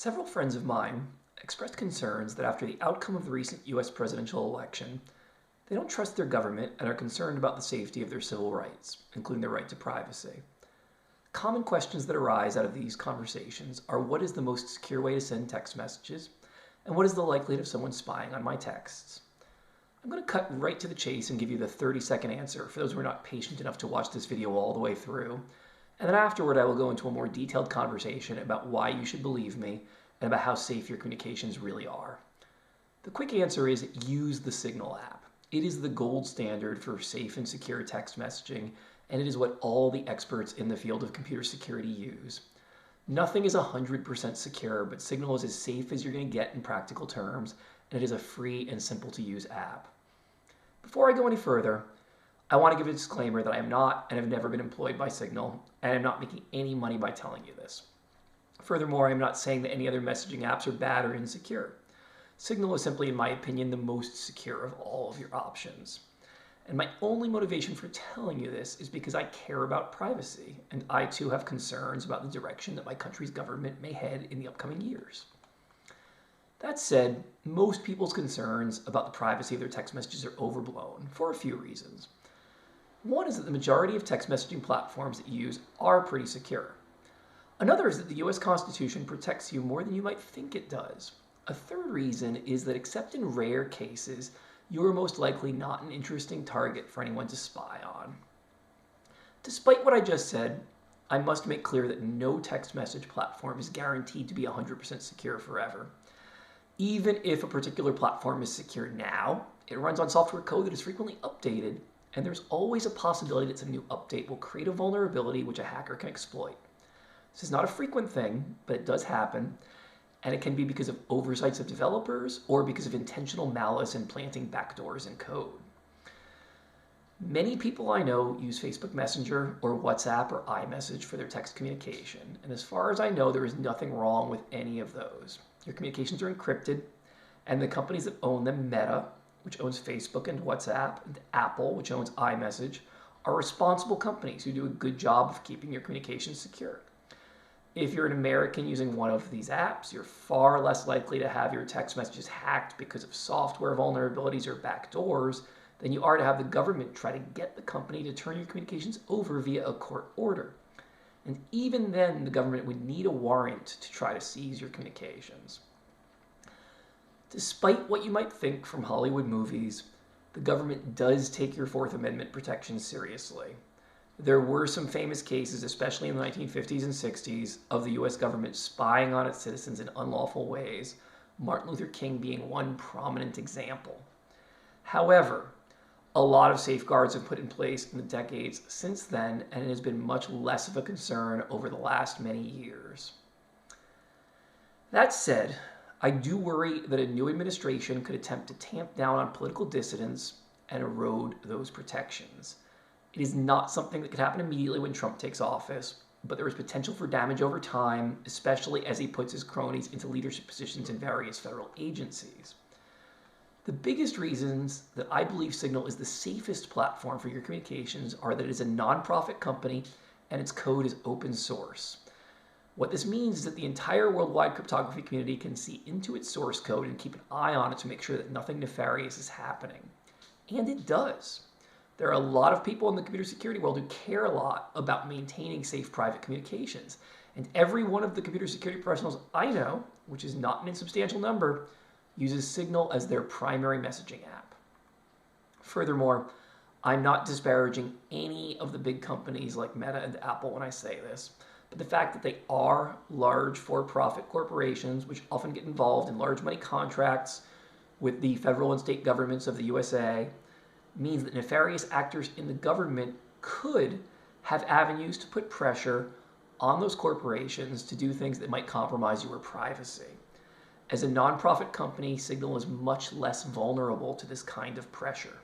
Several friends of mine expressed concerns that after the outcome of the recent US presidential election, they don't trust their government and are concerned about the safety of their civil rights, including their right to privacy. Common questions that arise out of these conversations are: what is the most secure way to send text messages? And what is the likelihood of someone spying on my texts? I'm going to cut right to the chase and give you the 30-second answer for those who are not patient enough to watch this video all the way through. And then afterward, I will go into a more detailed conversation about why you should believe me and about how safe your communications really are. The quick answer is use the Signal app. It is the gold standard for safe and secure text messaging, and it is what all the experts in the field of computer security use. Nothing is 100% secure, but Signal is as safe as you're going to get in practical terms, and it is a free and simple to use app. Before I go any further, I want to give a disclaimer that I am not and have never been employed by Signal, and I'm not making any money by telling you this. Furthermore, I'm not saying that any other messaging apps are bad or insecure. Signal is simply, in my opinion, the most secure of all of your options. And my only motivation for telling you this is because I care about privacy, and I too have concerns about the direction that my country's government may head in the upcoming years. That said, most people's concerns about the privacy of their text messages are overblown for a few reasons. One is that the majority of text messaging platforms that you use are pretty secure. Another is that the US Constitution protects you more than you might think it does. A third reason is that, except in rare cases, you are most likely not an interesting target for anyone to spy on. Despite what I just said, I must make clear that no text message platform is guaranteed to be 100% secure forever. Even if a particular platform is secure now, it runs on software code that is frequently updated, and there's always a possibility that some new update will create a vulnerability which a hacker can exploit. This is not a frequent thing, but it does happen, and it can be because of oversights of developers or because of intentional malice in planting backdoors in code. Many people I know use Facebook Messenger or WhatsApp or iMessage for their text communication, and as far as I know, there is nothing wrong with any of those. Your communications are encrypted, and the companies that own them, Meta, which owns Facebook and WhatsApp, and Apple, which owns iMessage, are responsible companies who do a good job of keeping your communications secure. If you're an American using one of these apps, you're far less likely to have your text messages hacked because of software vulnerabilities or backdoors than you are to have the government try to get the company to turn your communications over via a court order. And even then, the government would need a warrant to try to seize your communications. Despite what you might think from Hollywood movies, the government does take your Fourth Amendment protections seriously. There were some famous cases, especially in the 1950s and 60s, of the US government spying on its citizens in unlawful ways, Martin Luther King being one prominent example. However, a lot of safeguards have put in place in the decades since then, and it has been much less of a concern over the last many years. That said, I do worry that a new administration could attempt to tamp down on political dissidents and erode those protections. It is not something that could happen immediately when Trump takes office, but there is potential for damage over time, especially as he puts his cronies into leadership positions in various federal agencies. The biggest reasons that I believe Signal is the safest platform for your communications are that it is a nonprofit company and its code is open source. What this means is that the entire worldwide cryptography community can see into its source code and keep an eye on it to make sure that nothing nefarious is happening. And it does. There are a lot of people in the computer security world who care a lot about maintaining safe private communications. And every one of the computer security professionals I know, which is not an insubstantial number, uses Signal as their primary messaging app. Furthermore, I'm not disparaging any of the big companies like Meta and Apple when I say this, but the fact that they are large for-profit corporations which often get involved in large money contracts with the federal and state governments of the USA means that nefarious actors in the government could have avenues to put pressure on those corporations to do things that might compromise your privacy. As a nonprofit company, Signal is much less vulnerable to this kind of pressure.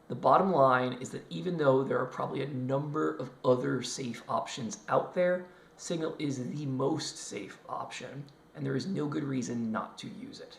The bottom line is that even though there are probably a number of other safe options out there, Signal is the most safe option, and there is no good reason not to use it.